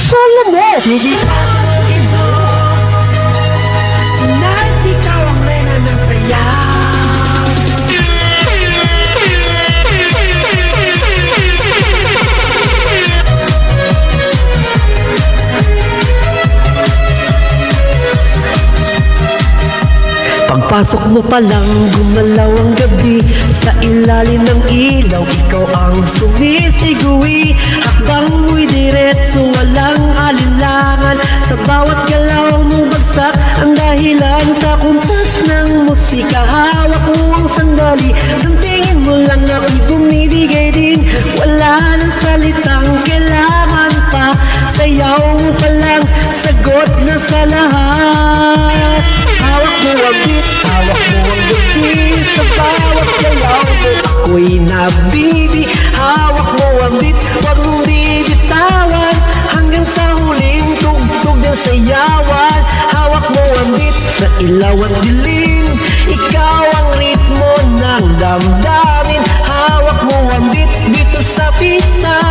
solo mo. Tonight, ikaw ang reyna ng sayaw. Pagpasok mo pa lang, gumalaw ang gabi. Sa ilalim ng ilaw, ikaw ang sumisiguwi. Hakbang mo'y diretso, walang alinlangan. Sa bawat galaw mo bagsak ang dahilan. Sa kumpas ng musika, hawak mo ang sandali. Sa tingin mo lang ako'y bumibigay din. Wala nang salitang kailangan pa. Sayaw mo pa lang, sagot na sa lahat. Hawak mo ang beat, hawak mo ang gabi. Sa bawat galaw mo ako'y nabibi. Hawak mo ang beat, huwag mong bibitawan. Hanggang sa huling tugtog ng sayawan. Hawak mo ang beat sa ilaw at dilim. Ikaw ang ritmo ng damdamin. Hawak mo ang beat dito sa pista.